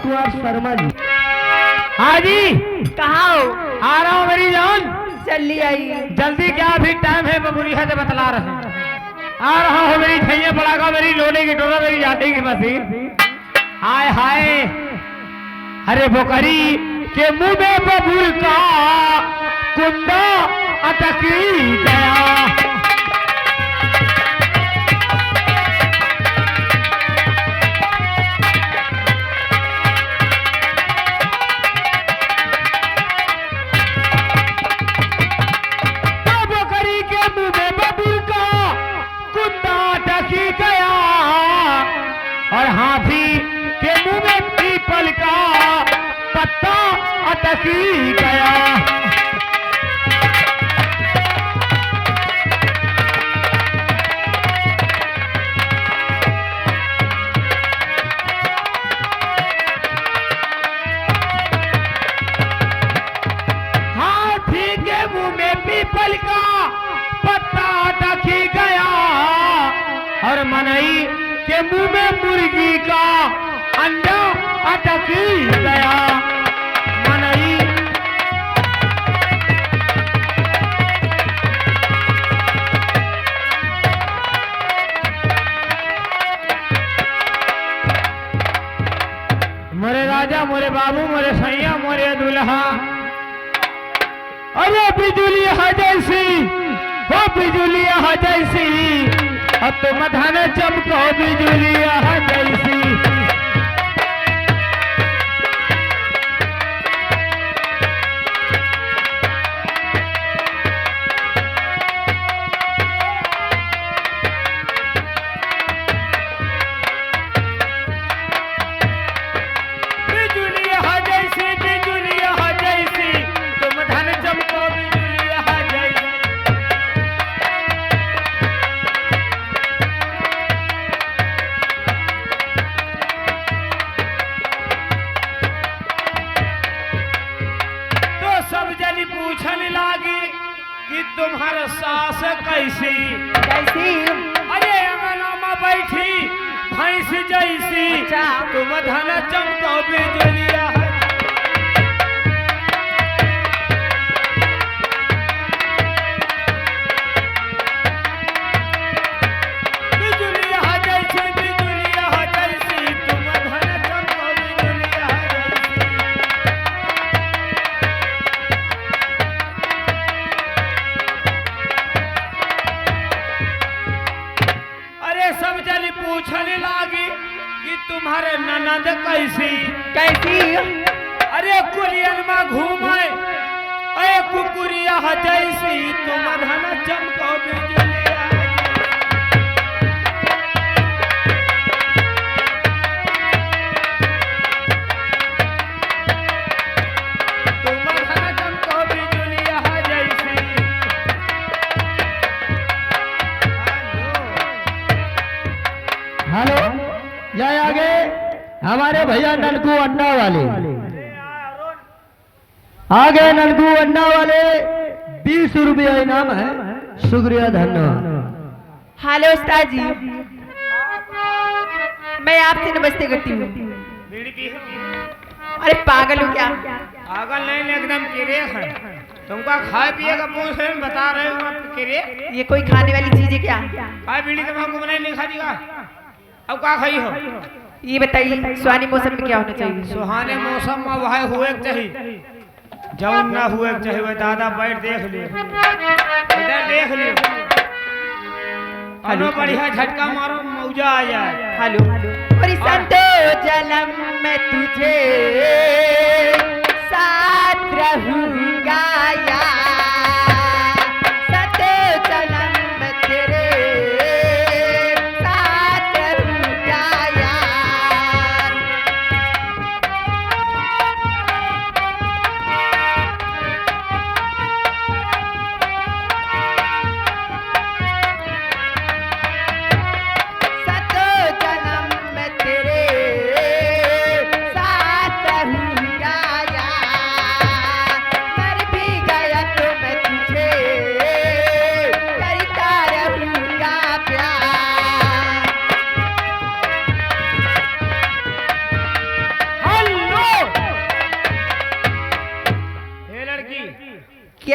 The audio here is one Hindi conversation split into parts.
कुमार शर्मा जी। हाँ जी, कहाँ हो? आ रहा हूँ मेरी जान। जल्दी आई। जल्दी क्या, अभी टाइम है, बबुरी है तो बतला रहे हैं। आ रहा हूँ मेरी छैया पड़ागा, मेरी लोने की टोरा, मेरी जाती की मशीन। हाय हाय, अरे बोकरी के मुंह में बबुल का कुंडा अटकी गया। और हाथी के मुंह में पीपल का पत्ता अटकी गया। हाथी के मुंह में पीपल का पत्ता अटकी गया और मनई के मुंह में मुर्गी का अंडा अटकी गया। मनई मोरे राजा, मोरे बाबू, मोरे सैया, मोरे दुल्हा। अरे बिजुलिया जैसी हो, बिजुलिया जैसी, अब तुम धन चमको बिजुलिया जैसी। बिजुलिया जैसी, बिजुलिया जैसी, तुम धन चमको बिजुलिया जैसी। पूछने लागी कि तुम्हारा सास कैसी कैसी? अरे अंगना में बैठी भैंस जैसी। अच्छा। तुम धन चमको बिजुलिया है। बिजुलिया जैसी, बिजुलिया जैसी, तुम धन चमको बिजुलिया जैसी। सब जनी पूछने लागी कि तुम्हारे ननद कैसी कैसी? अरे कुलियन में घूमे, अरे कुकुरिया जैसी, तुम धन चमको बिजुलिया। तुम धन चमको बिजुलिया जैसी। हेलो, जय आगे हमारे भैया नलकू अंडा वाले आगे, नलकू अंडा वाले 20 रुपया इनाम है, शुक्रिया धन्यवाद। हेलो उस्ताद जी, मैं आपसे नमस्ते करती हूँ। अरे पागल हो क्या? पागल नहीं, एकदम किरे है। तुमका खाए पिए का पूछ रहे हैं, बता रहे हो आप किरे। ये कोई खाने वाली चीज है क्या? खाए बीड़ी तो हमको बनाई नहीं खा दिया। अब क्या खाई हो? ये बताइए, सुहाने मौसम में क्या होना चाहिए? सुहाने मौसम में वह हुए चाहिए, जौन ना हुए चाहिए। वह दादा बैठ देख लियो, इधर देख लियो, हेलो बढ़िया झटका मारो, मौजा आ जाए। हेलो, और संतो जन्म में तुझे साथ रहूंगा यार, संतो जन्म में तेरे साथ रहूंगा यार। संतो जन्म में तेरे साथ रहूंगा यार।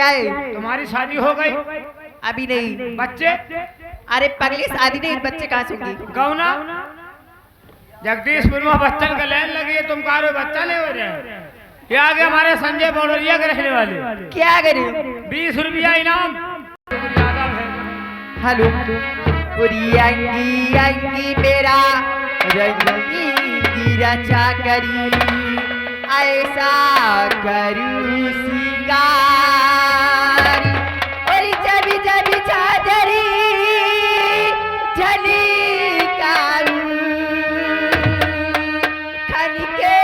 है? तुम्हारी शादी हो गई? अभी नहीं। बच्चे? अरे पगली शादी नहीं, बच्चे कहाँ से होंगे? गौना? जगदीशपुर में बच्चन का लाइन लगी है, तुम कह रहे हो बच्चा नहीं हो रहे? ये आगे हमारे संजय बौडरिया के रहने वाले। क्या करे? 20 रुपया इनाम। हेलो। पूरी अंगी अंगी मेरा रंगी रचा करी, ऐसा करूँ सिंगार, और जब जब चादरी झली कारू, खन के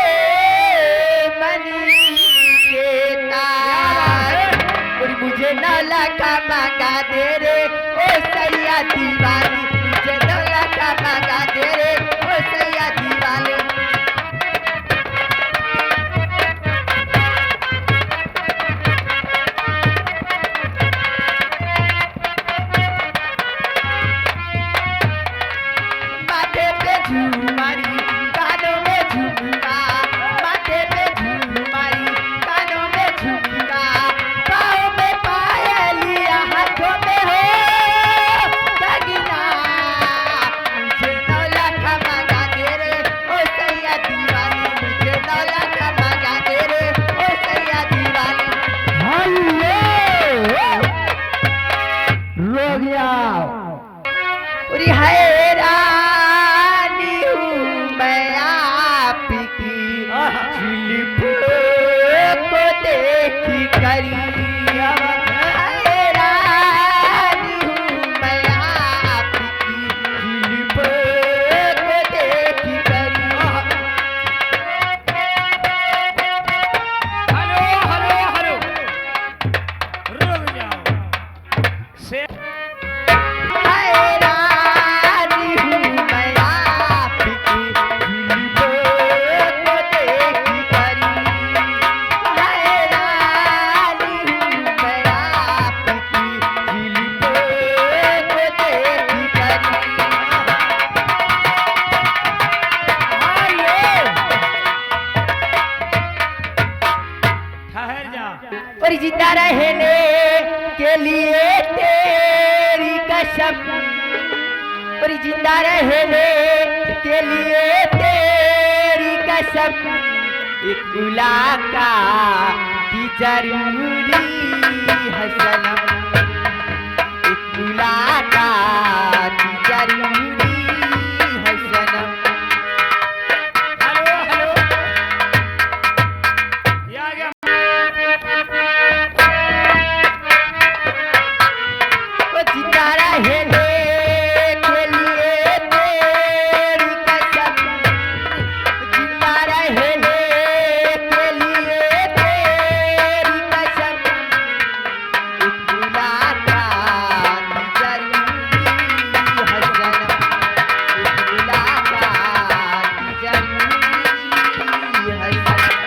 मनी के तार, और मुझे नौला का मांगा दे रे ओ सैया दीवानी, मुझे नौला का मांगा दे रे ओ सैया दीवानी। माथे पे झूमारी, कानों में झुमका, माथे पे झूमारी, कानों में झुमका, पाँव में पायलिया, हाथों में हो कंगना, मुझे नौला का मांगा दे रे ओ सैया दीवानी, मुझे नौला का मांगा दे रे ओ सैया दीवानी। उरी हैरानी हूँ मैं आपकी जुल्फों को देखी करी, हैरानी हूँ मैं आपकी जुल्फों को देखी करी। हेलो हेलो हेलो, रुक जाओ। से हैरानी हूँ मैं आपकी जुल्फों को देखी करी, हैरानी हूँ मैं आपकी जुल्फों को देखी करी। ठहर जा। और जिंदा रहने के लिए तेरी कसम, और जिंदा रहने के लिए तेरी कसम, एक मुलाकात की जरूरी है सनम, एक मुलाकात की जरूरी है सनम। हेलो हेलो, ये आ गया। वो जिंदा रहने के लिए तेरी कसम, जिंदा रहने के लिए तेरी कसम, एक मुलाकात जरूरी है सनम, एक मुलाकात जरूरी है सनम।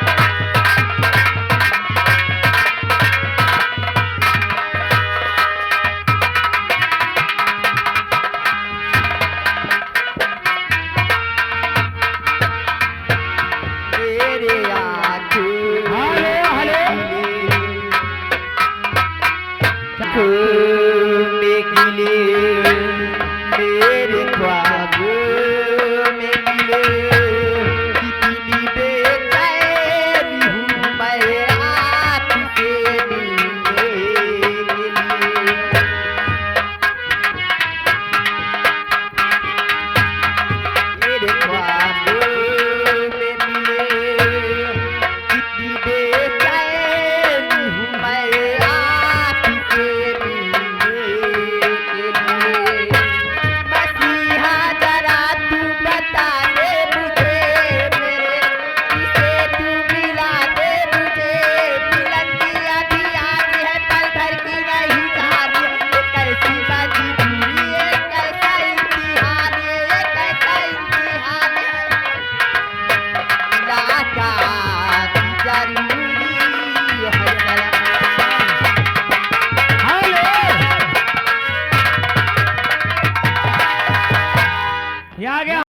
तेरे आंखों में गिले, मेरे ख्वाबों में गिले, कितनी बेचैन हूँ मैं आपसे मिलने के लिए। मेरे ख्वाबों में मिले, कितनी बेचैन हूँ मैं आपसे मिलने के लिए। मसीहा जरा तू बता दे मुझे, मेरे किसे तू मिला दे मुझे, मिलन की अभी आज है पल भर की नहीं जानी, ये कैसी मजबूरी है, कैसा इम्तिहान है, ये कैसा इम्तिहान है। मुलाकात जरूरी है सनम। ये आ गया।